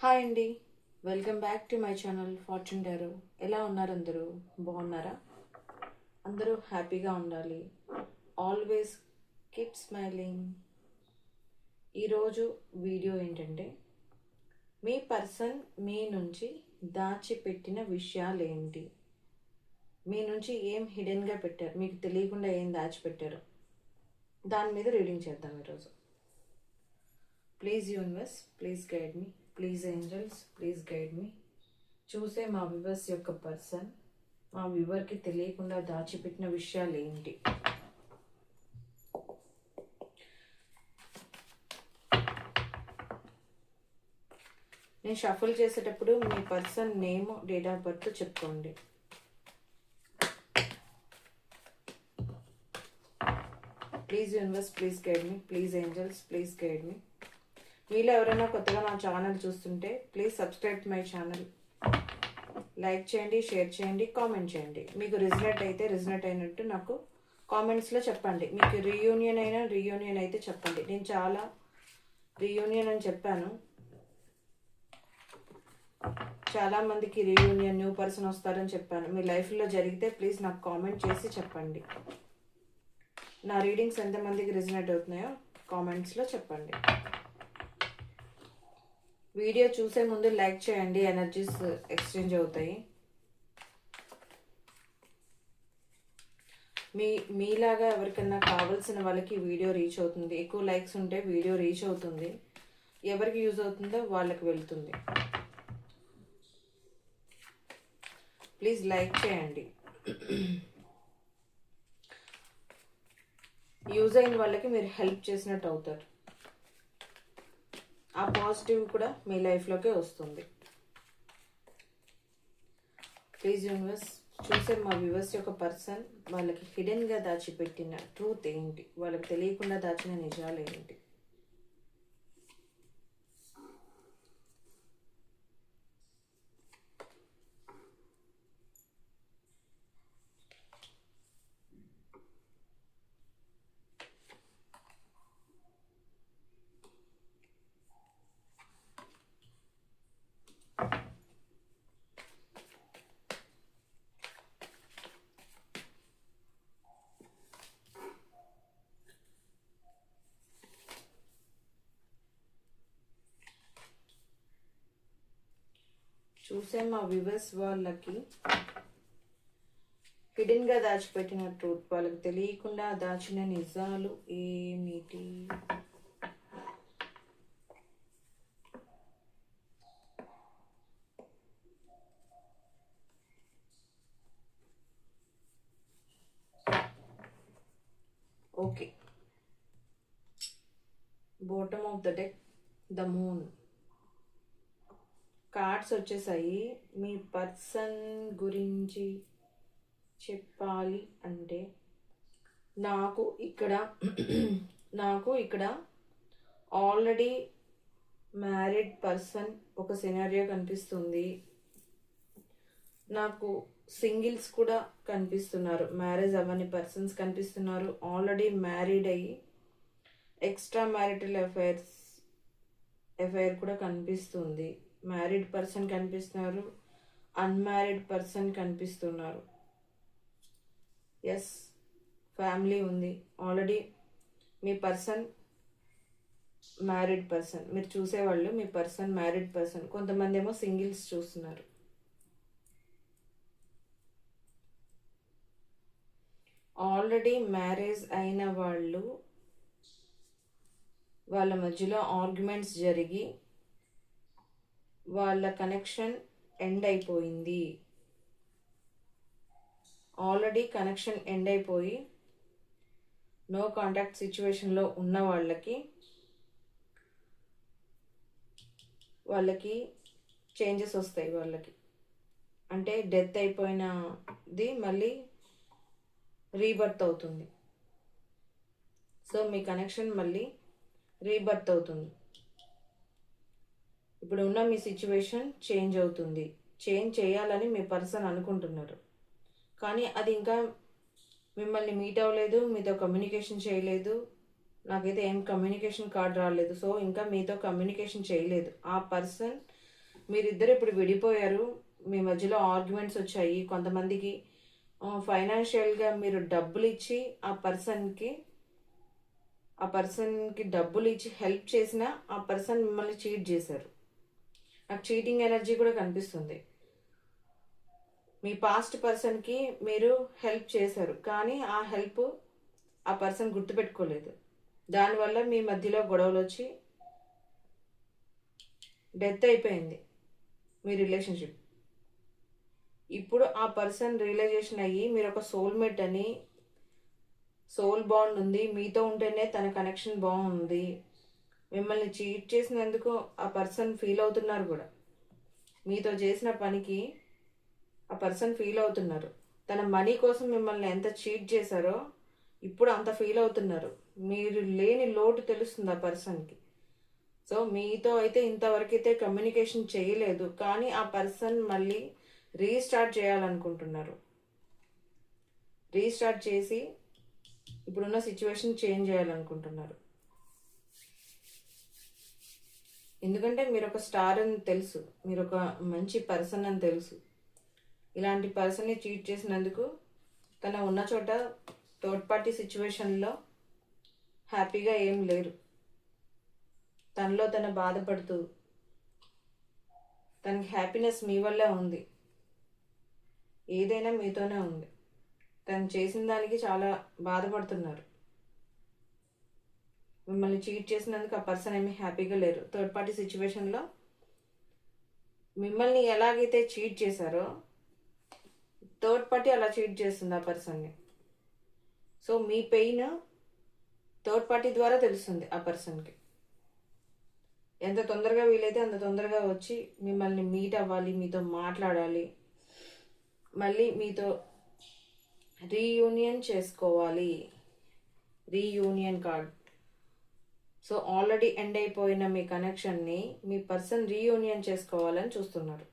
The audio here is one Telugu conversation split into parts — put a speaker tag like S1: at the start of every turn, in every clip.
S1: హాయ్ అండి, welcome back to my channel fortune tarot. ఎలా ఉన్నారు అందరూ? బాగున్నారా? అందరూ హ్యాపీగా ఉండాలి. Always keep smiling. ఈరోజు వీడియో ఏంటంటే, మీ పర్సన్ మీ నుంచి దాచిపెట్టిన విషయాలు ఏంటి, మీ నుంచి ఏం హిడెన్గా పెట్టారు, మీకు తెలియకుండా ఏం దాచిపెట్టారు, దాని మీద రీడింగ్ చేద్దాం ఈరోజు. Please universe, please guide me. Please angels, please guide me. చూసే మా వ్యూవర్స్ యొక్క పర్సన్ మా వ్యూవర్కి తెలియకుండా దాచిపెట్టిన విషయాలు ఏంటి? నేను షఫల్ చేసేటప్పుడు మీ person name, date of birth చెప్పుకోండి. Please universe, please guide me. Please angels, please guide me. మీలో ఎవరైనా కొత్తగా నా ఛానల్ చూస్తుంటే please subscribe my channel. Like చేయండి, షేర్ చేయండి, కామెంట్ చేయండి. మీకు రిజనేట్ అయితే రిజనేట్ అయినట్టు నాకు కామెంట్స్లో చెప్పండి. మీకు రీయూనియన్ అయితే చెప్పండి. నేను చాలా రీయూనియన్ అని చెప్పాను. చాలామందికి రీయూనియన్, న్యూ పర్సన్ వస్తారని చెప్పాను. మీ లైఫ్లో జరిగితే ప్లీజ్ నాకు కామెంట్ చేసి చెప్పండి. నా రీడింగ్స్ ఎంతమందికి రిజనేట్ అవుతున్నాయో కామెంట్స్లో చెప్పండి. వీడియో చూసే ముందు లైక్ చేయండి, ఎనర్జీస్ ఎక్స్చేంజ్ అవుతాయి. మీలాగా ఎవరికైనా కావాల్సిన వాళ్ళకి వీడియో రీచ్ అవుతుంది. ఎక్కువ లైక్స్ ఉంటే వీడియో రీచ్ అవుతుంది. ఎవరికి యూజ్ అవుతుందో వాళ్ళకి వెళ్తుంది. ప్లీజ్ లైక్ చేయండి. యూజ్ అయిన వాళ్ళకి మీరు హెల్ప్ చేసినట్టు అవుతారు. ఆ పాజిటివ్ కూడా మీ లైఫ్లోకే వస్తుంది. ప్లీజ్ యూనివర్స్, చూసే మా వ్యూవర్స్ యొక్క పర్సన్ వాళ్ళకి హిడెన్గా దాచిపెట్టిన ట్రూత్ ఏంటి, వాళ్ళకి తెలియకుండా దాచిన నిజాలు ఏంటి? చూసే మా వ్యూవర్స్ వాళ్ళకి హిడెన్గా దాచిపెట్టిన ట్రూత్, వాళ్ళకి తెలియకుండా దాచిన నిజాలు ఏమిటి? Okay, bottom of the deck, the moon cards వచ్చేసాయి. మీ పర్సన్ గురించి చెప్పాలి అంటే నాకు ఇక్కడ ఆల్రెడీ మ్యారీడ్ పర్సన్ ఒక సినారియో కనిపిస్తుంది. నాకు సింగిల్స్ కూడా కనిపిస్తున్నారు. మ్యారేజ్ అవ్వని పర్సన్స్ కనిపిస్తున్నారు. ఆల్రెడీ మ్యారీడ్ అయ్యి ఎక్స్ట్రా మ్యారిటల్ ఎఫైర్ కూడా కనిపిస్తుంది. మ్యారీడ్ పర్సన్ కనిపిస్తున్నారు, అన్మ్యారీడ్ పర్సన్ కనిపిస్తున్నారు. ఎస్, ఫ్యామిలీ ఉంది. ఆల్రెడీ మీ పర్సన్ మ్యారీడ్ పర్సన్, మీరు చూసేవాళ్ళు మీ పర్సన్ మ్యారీడ్ పర్సన్. కొంతమంది ఏమో సింగిల్స్ చూస్తున్నారు. ఆల్రెడీ మ్యారేజ్ అయిన వాళ్ళు, వాళ్ళ మధ్యలో ఆర్గ్యుమెంట్స్ జరిగి వాళ్ళ కనెక్షన్ ఎండ్ అయిపోయింది. ఆల్రెడీ కనెక్షన్ ఎండ్ అయిపోయి నో కాంటాక్ట్ సిచ్యువేషన్లో ఉన్న వాళ్ళకి చేంజెస్ వస్తాయి. వాళ్ళకి అంటే డెత్ అయిపోయినది మళ్ళీ రీబర్త్ అవుతుంది. సో మీ కనెక్షన్ మళ్ళీ రీబర్త్ అవుతుంది. ఇప్పుడు ఉన్న మీ సిచ్యువేషన్ చేంజ్ అవుతుంది. చేంజ్ చేయాలని మీ పర్సన్ అనుకుంటున్నారు, కానీ అది ఇంకా మిమ్మల్ని మీట్ అవ్వలేదు, మీతో కమ్యూనికేషన్ చేయలేదు. నాకైతే ఏం కమ్యూనికేషన్ కార్డ్ రాలేదు. సో ఇంకా మీతో కమ్యూనికేషన్ చేయలేదు. ఆ పర్సన్ మీరిద్దరు ఇప్పుడు విడిపోయారు, మీ మధ్యలో ఆర్గ్యుమెంట్స్ వచ్చాయి. కొంతమందికి ఫైనాన్షియల్గా మీరు డబ్బులు ఇచ్చి ఆ పర్సన్కి డబ్బులు ఇచ్చి హెల్ప్ చేసినా ఆ పర్సన్ మిమ్మల్ని చీట్ చేశారు. నాకు చీటింగ్ ఎనర్జీ కూడా కనిపిస్తుంది. మీ పాస్ట్ పర్సన్కి మీరు హెల్ప్ చేశారు, కానీ ఆ హెల్ప్ ఆ పర్సన్ గుర్తుపెట్టుకోలేదు. దానివల్ల మీ మధ్యలో గొడవలు వచ్చి డెత్ అయిపోయింది మీ రిలేషన్షిప్. ఇప్పుడు ఆ పర్సన్ రియలైజేషన్ అయ్యి మీరు ఒక సోల్మేట్ అని, సోల్ బాండ్ ఉంది, మీతో ఉంటేనే తన కనెక్షన్ బాగుంది, మిమ్మల్ని చీట్ చేసినందుకు ఆ పర్సన్ ఫీల్ అవుతున్నారు కూడా. మీతో చేసిన పనికి ఆ పర్సన్ ఫీల్ అవుతున్నారు. తన మనీ కోసం మిమ్మల్ని ఎంత చీట్ చేశారో ఇప్పుడు అంత ఫీల్ అవుతున్నారు. మీరు లేని లోటు తెలుస్తుంది ఆ పర్సన్కి. సో మీతో అయితే ఇంతవరకైతే కమ్యూనికేషన్ చేయలేదు, కానీ ఆ పర్సన్ మళ్ళీ రీస్టార్ట్ చేయాలనుకుంటున్నారు. రీస్టార్ట్ చేసి ఇప్పుడున్న సిచ్యువేషన్ చేంజ్ చేయాలనుకుంటున్నారు. ఎందుకంటే మీరు ఒక స్టార్ అని తెలుసు, మీరు ఒక మంచి పర్సన్ అని తెలుసు. ఇలాంటి పర్సన్ని చీట్ చేసినందుకు తన ఉన్న చోట థర్డ్ పార్టీ సిచ్యువేషన్లో హ్యాపీగా ఏం లేరు. తనలో తన బాధపడుతూ, తనకి హ్యాపీనెస్ మీ వల్లే ఉంది, ఏదైనా మీతోనే ఉంది. తను చేసిన దానికి చాలా బాధపడుతున్నారు. మిమ్మల్ని చీట్ చేసినందుకు ఆ పర్సన్ ఏమీ హ్యాపీగా లేరు. థర్డ్ పార్టీ సిచ్యువేషన్లో మిమ్మల్ని ఎలాగైతే చీట్ చేశారో థర్డ్ పార్టీ అలా చీట్ చేస్తుంది ఆ పర్సన్ని. సో మీ పెయిన్ థర్డ్ పార్టీ ద్వారా తెలుస్తుంది ఆ పర్సన్కి. ఎంత తొందరగా వీలైతే అంత తొందరగా వచ్చి మిమ్మల్ని మీట్ అవ్వాలి, మీతో మాట్లాడాలి, మళ్ళీ మీతో రీయూనియన్ చేసుకోవాలి. Reunion card. So already end అయిపోయిన మీ కనెక్షన్ని మీ పర్సన్ రీయూనియన్ చేసుకోవాలని చూస్తున్నారు.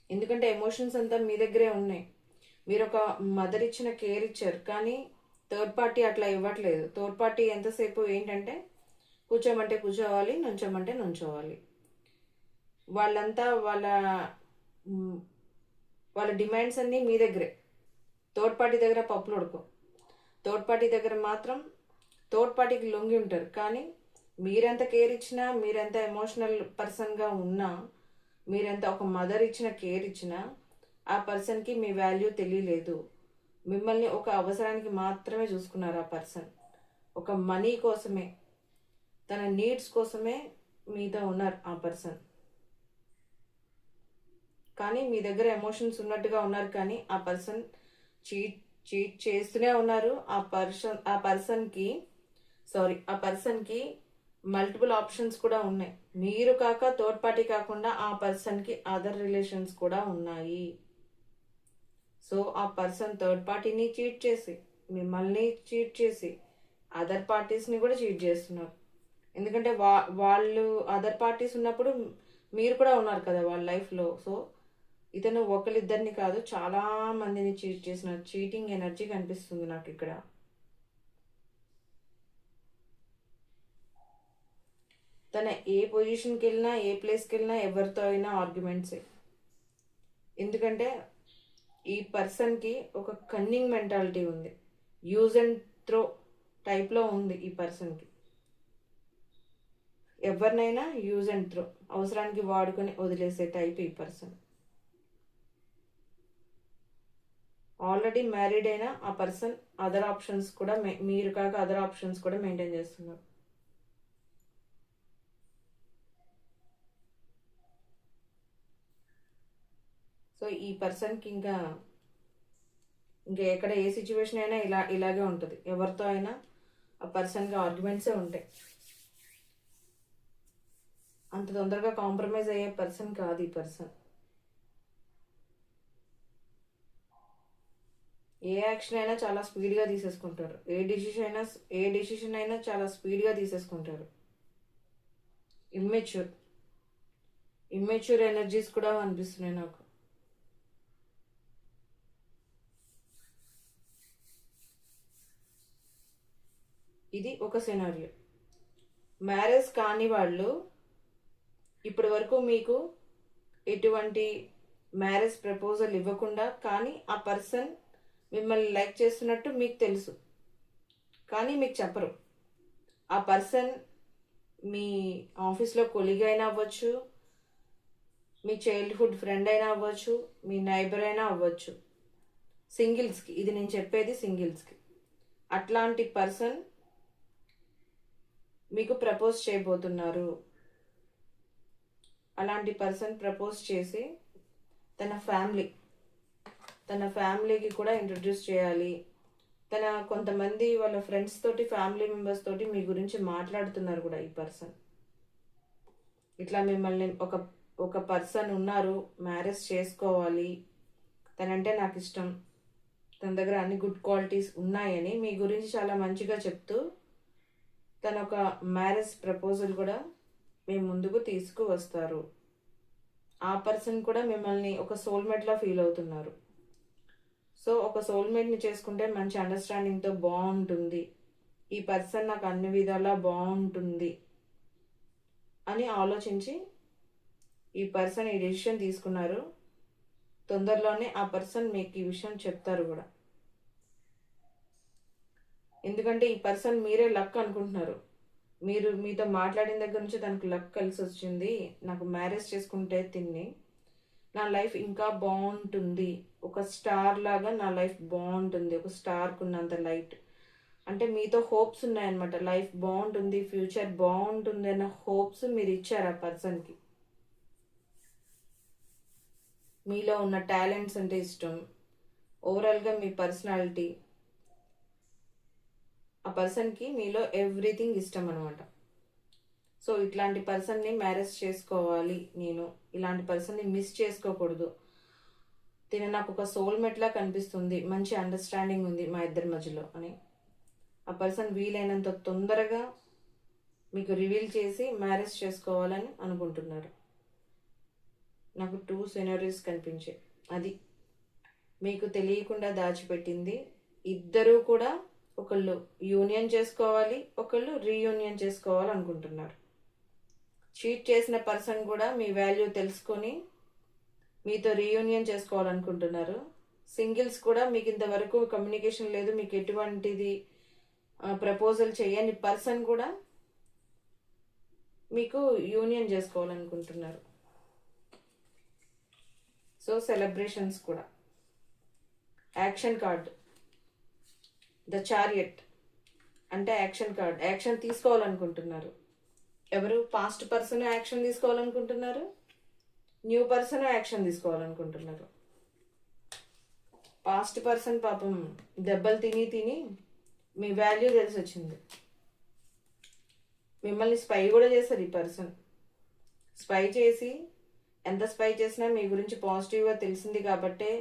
S1: ఎందుకంటే ఎమోషన్స్ అంతా మీ దగ్గరే ఉన్నాయి. మీరు ఒక మదర్ ఇచ్చిన కేర్ ఇచ్చారు, కానీ థర్డ్ పార్టీ అట్లా ఇవ్వట్లేదు. థర్డ్ పార్టీ ఎంతసేపు ఏంటంటే కూర్చోమంటే కూర్చోవాలి, నుంచోమంటే నుంచోవాలి. వాళ్ళంతా వాళ్ళ డిమాండ్స్ అన్నీ మీ దగ్గరే. థర్డ్ పార్టీ దగ్గర పప్పులు ఉడకవు. థర్డ్ పార్టీ దగ్గర మాత్రం థర్డ్ పార్టీకి లొంగి ఉంటారు. కానీ మీరెంత కేర్ ఇచ్చినా, మీరెంత ఎమోషనల్ పర్సన్గా ఉన్నా, మీరెంత ఒక మదర్ ఇచ్చిన కేర్ ఇచ్చినా ఆ పర్సన్కి మీ వాల్యూ తెలియలేదు. మిమ్మల్ని ఒక అవసరానికి మాత్రమే చూసుకున్నారు ఆ పర్సన్. ఒక మనీ కోసమే, తన నీడ్స్ కోసమే మీతో ఉన్నారు ఆ పర్సన్. కానీ మీ దగ్గర ఎమోషన్స్ ఉన్నట్టుగా ఉన్నారు, కానీ ఆ పర్సన్ చీట్ చేస్తూనే ఉన్నారు. ఆ పర్సన్కి మల్టిపుల్ ఆప్షన్స్ కూడా ఉన్నాయి. మీరు కాక థర్డ్ పార్టీ కాకుండా ఆ పర్సన్కి అదర్ రిలేషన్స్ కూడా ఉన్నాయి. సో ఆ పర్సన్ థర్డ్ పార్టీని చీట్ చేసి, మిమ్మల్ని చీట్ చేసి, అదర్ పార్టీస్ని కూడా చీట్ చేస్తున్నారు. ఎందుకంటే వాళ్ళు అదర్ పార్టీస్ ఉన్నప్పుడు మీరు కూడా ఉన్నారు కదా వాళ్ళ లైఫ్లో. సో ఇతను ఒకరిద్దరిని కాదు, చాలా మందిని చీట్ చేసిన చీటింగ్ ఎనర్జీ కనిపిస్తుంది నాకు ఇక్కడ. తన ఏ పొజిషన్కి వెళ్ళినా, ఏ ప్లేస్కి వెళ్ళినా, ఎవరితో అయినా ఆర్గ్యుమెంట్సే. ఎందుకంటే ఈ పర్సన్కి ఒక కన్నింగ్ మెంటాలిటీ ఉంది. యూజ్ అండ్ త్రో టైప్లో ఉంది ఈ పర్సన్కి. ఎవరినైనా యూజ్ అండ్ త్రో, అవసరానికి వాడుకొని వదిలేసే టైప్ ఈ పర్సన్. ఆల్రెడీ మ్యారీడ్ అయినా ఆ పర్సన్ అదర్ ఆప్షన్స్ కూడా మీరు కాక అదర్ ఆప్షన్స్ కూడా మెయింటైన్ చేస్తున్నారు. సో ఈ పర్సన్కి ఇంకా ఎక్కడ ఏ సిచ్యువేషన్ అయినా ఇలాగే ఉంటుంది. ఎవరితో అయినా ఆ పర్సన్కి ఆర్గ్యుమెంట్సే ఉంటాయి. అంత తొందరగా కాంప్రమైజ్ అయ్యే పర్సన్ కాదు ఈ పర్సన్. ఏ యాక్షన్ అయినా చాలా స్పీడ్గా తీసేసుకుంటారు. ఏ డిసిషన్ అయినా చాలా స్పీడ్గా తీసేసుకుంటారు. ఇమ్మెచ్యూర్ ఎనర్జీస్ కూడా అనిపిస్తున్నాయి నాకు. ఇది ఒక సినారియో. మ్యారేజ్ కాని వాళ్ళు ఇప్పటి వరకు మీకు ఎటువంటి మ్యారేజ్ ప్రపోజల్ ఇవ్వకుండా, కానీ ఆ పర్సన్ మిమ్మల్ని లైక్ చేస్తున్నట్టు మీకు తెలుసు, కానీ మీకు చెప్పరు. ఆ పర్సన్ మీ ఆఫీస్లో కొలీగ్ అయినా అవ్వచ్చు, మీ చైల్డ్హుడ్ ఫ్రెండ్ అయినా అవ్వచ్చు, మీ నైబర్ అయినా అవ్వచ్చు. సింగిల్స్కి ఇది నేను చెప్పేది, సింగిల్స్కి. అట్లాంటి పర్సన్ మీకు ప్రపోజ్ చేయబోతున్నారు. అలాంటి పర్సన్ ప్రపోజ్ చేసి తన ఫ్యామిలీకి కూడా ఇంట్రడ్యూస్ చేయాలి. కొంతమంది వాళ్ళ ఫ్రెండ్స్ తోటి, ఫ్యామిలీ మెంబర్స్ తోటి మీ గురించి మాట్లాడుతున్నారు కూడా ఈ పర్సన్. ఇట్లా మిమ్మల్ని ఒక పర్సన్ ఉన్నారు, మ్యారేజ్ చేసుకోవాలి, తనంటే నాకు ఇష్టం, తన దగ్గర అన్ని గుడ్ క్వాలిటీస్ ఉన్నాయని మీ గురించి చాలా మంచిగా చెప్తూ తన ఒక మ్యారేజ్ ప్రపోజల్ కూడా మీ ముందుకు తీసుకువస్తారు. ఆ పర్సన్ కూడా మిమ్మల్ని ఒక సోల్మేట్లా ఫీల్ అవుతున్నారు. సో ఒక సోల్మేట్ని చేసుకుంటే మంచి అండర్స్టాండింగ్తో బాగుంటుంది, ఈ పర్సన్ నాకు అన్ని విధాలా బాగుంటుంది అని ఆలోచించి ఈ పర్సన్ ఈ డెసిషన్ తీసుకున్నారు. తొందరలోనే ఆ పర్సన్ మీకు ఈ విషయం చెప్తారు కూడా. ఎందుకంటే ఈ పర్సన్ మీరే లక్ అనుకుంటున్నారు. మీతో మాట్లాడిన దగ్గర నుంచి తనకు లక్ కలిసి వచ్చింది, నాకు మ్యారేజ్ చేసుకుంటే నా లైఫ్ ఇంకా బాగుంటుంది, ఒక స్టార్ లాగా నా లైఫ్ బాగుంటుంది, ఒక స్టార్కు ఉన్నంత లైట్. అంటే మీతో హోప్స్ ఉన్నాయన్నమాట, లైఫ్ బాగుంటుంది, ఫ్యూచర్ బాగుంటుంది అన్న హోప్స్ మీరు ఇచ్చారు ఆ పర్సన్కి. మీలో ఉన్న టాలెంట్స్ అంటే ఇష్టం, ఓవరాల్గా మీ పర్సనాలిటీ, ఆ పర్సన్కి మీలో ఎవ్రీథింగ్ ఇష్టం అనమాట. సో ఇట్లాంటి పర్సన్ని మ్యారేజ్ చేసుకోవాలి, నేను ఇలాంటి పర్సన్ని మిస్ చేసుకోకూడదు, తిన నాకు ఒక సోల్మేట్లా కనిపిస్తుంది, మంచి అండర్స్టాండింగ్ ఉంది మా ఇద్దరి మధ్యలో అని ఆ పర్సన్ వీలైనంత తొందరగా మీకు రివీల్ చేసి మ్యారేజ్ చేసుకోవాలని అనుకుంటున్నారు. నాకు 2 సినారియోస్ కనిపించాయి. అది మీకు తెలియకుండా దాచిపెట్టింది. ఇద్దరూ కూడా ఒకళ్ళు యూనియన్ చేసుకోవాలి, ఒకళ్ళు రీయూనియన్ చేసుకోవాలి అనుకుంటున్నారు. చీట్ చేసిన పర్సన్ కూడా మీ వాల్యూ తెలుసుకొని మీతో రీయూనియన్ చేసుకోవాలనుకుంటున్నారు. సింగిల్స్ కూడా మీకు ఇంతవరకు కమ్యూనికేషన్ లేదు, మీకు ఎటువంటిది ప్రపోజల్ చేయని పర్సన్ కూడా మీకు యూనియన్ చేసుకోవాలనుకుంటున్నారు. సో సెలబ్రేషన్స్ కూడా. యాక్షన్ కార్డ్, ద చారియట్ అంటే యాక్షన్ కార్డ్, యాక్షన్ తీసుకోవాలనుకుంటున్నారు. ఎవరు? పాస్ట్ పర్సన్ యాక్షన్ తీసుకోవాలనుకుంటున్నారు, న్యూ పర్సన్ యాక్షన్ తీసుకోవాలనుకుంటున్నారు. పాస్ట్ పర్సన్ పాపం దెబ్బలు తిని మీ వాల్యూ తెలిసి వచ్చింది, మిమ్మల్ని స్పై కూడా చేస్తారు ఈ పర్సన్. స్పై చేసి, ఎంత స్పై చేసినా మీ గురించి పాజిటివ్గా తెలిసింది కాబట్టే,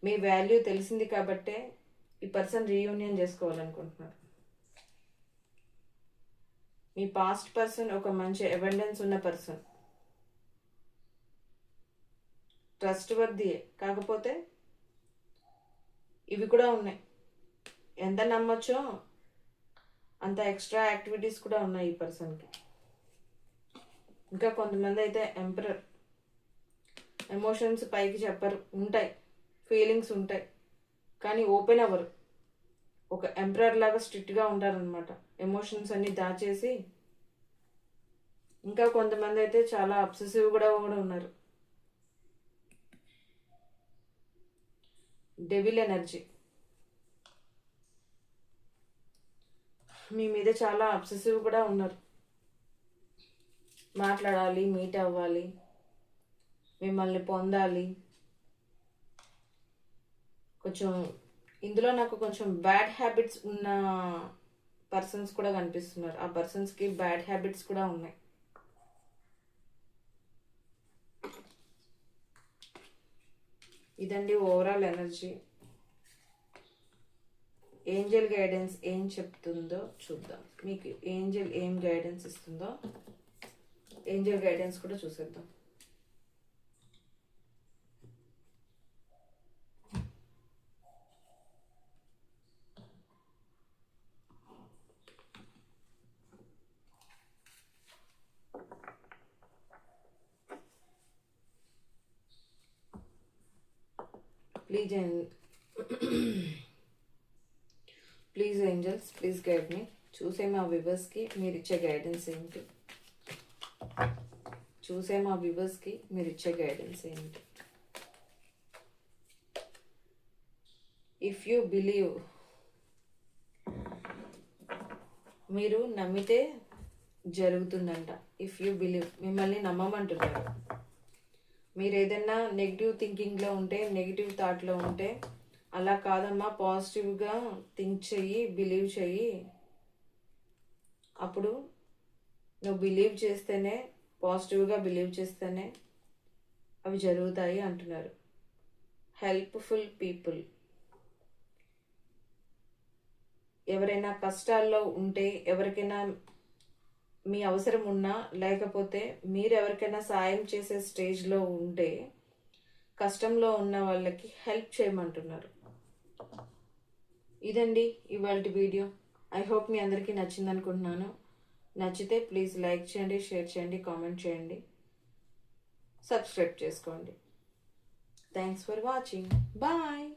S1: మీ వాల్యూ తెలిసింది కాబట్టే ఈ పర్సన్ రీయూనియన్ చేసుకోవాలనుకుంటున్నారు. మీ పాస్ట్ పర్సన్ ఒక మంచి ఎవిడెన్స్ ఉన్న పర్సన్, ట్రస్ట్ వర్దియే, కాకపోతే ఇవి కూడా ఉన్నాయి, ఎంత నమ్మొచ్చో అంత ఎక్స్ట్రా యాక్టివిటీస్ కూడా ఉన్నాయి ఈ పర్సన్కి. ఇంకా కొంతమంది అయితే ఎంపరర్, ఎమోషన్స్ పైకి చెప్పరు, ఉంటాయి, ఫీలింగ్స్ ఉంటాయి, కానీ ఓపెన్ అవ్వరు. ఒక ఎంపరర్ లాగా స్ట్రిక్ట్గా ఉంటారనమాట, ఎమోషన్స్ అన్ని దాచేసి. ఇంకా కొంతమంది అయితే చాలా అబ్సెసివ్ కూడా ఉన్నారు. డెవిల్ ఎనర్జీ, మీ మీద చాలా అబ్సెసివ్ కూడా ఉన్నారు. మాట్లాడాలి, మీట్ అవ్వాలి, మిమ్మల్ని పొందాలి. కొంచెం ఇందులో నాకు కొంచెం బ్యాడ్ హ్యాబిట్స్ ఉన్న పర్సన్స్ కూడా కనిపిస్తున్నారు. ఆ పర్సన్స్కి బ్యాడ్ హ్యాబిట్స్ కూడా ఉన్నాయి. ఇదండి ఓవరాల్ ఎనర్జీ. ఏంజల్ గైడెన్స్ ఏం చెప్తుందో చూద్దాం. మీకు ఏంజల్ ఏం గైడెన్స్ ఇస్తుందో ఏంజల్ గైడెన్స్ కూడా చూసేద్దాం. Please please angels, please guide me. చూసే మా వ్యూవర్స్కి మీరు ఇచ్చే గైడెన్స్ ఏంటి? చూసే మా వ్యూవర్స్కి మీరు ఇచ్చే గైడెన్స్ ఏంటి? ఇఫ్ యూ బిలీవ్, మీరు నమ్మితే జరుగుతుందంట. ఇఫ్ యూ బిలీవ్, మిమ్మల్ని నమ్మమంటున్నారు. మీరు ఏదైనా నెగిటివ్ థింకింగ్లో ఉంటే, నెగిటివ్ థాట్లో ఉంటే, అలా కాదమ్మా, పాజిటివ్గా థింక్ చెయ్యి, బిలీవ్ చెయ్యి. అప్పుడు నువ్వు బిలీవ్ చేస్తేనే, పాజిటివ్గా బిలీవ్ చేస్తేనే అవి జరుగుతాయి అంటున్నారు. హెల్ప్ఫుల్ పీపుల్, ఎవరైనా కష్టాల్లో ఉంటే, ఎవరికైనా మీ అవసరం ఉన్నా, లేకపోతే మీరు ఎవరికైనా సాయం చేసే స్టేజ్లో ఉంటే, కష్టంలో ఉన్న వాళ్ళకి హెల్ప్ చేయమంటున్నారు. ఇదండి ఇవాళ వీడియో. ఐ హోప్ మీ అందరికీ నచ్చింది అనుకుంటున్నాను. నచ్చితే ప్లీజ్ లైక్ చేయండి, షేర్ చేయండి, కామెంట్ చేయండి, సబ్స్క్రైబ్ చేసుకోండి. Thanks for watching. బాయ్.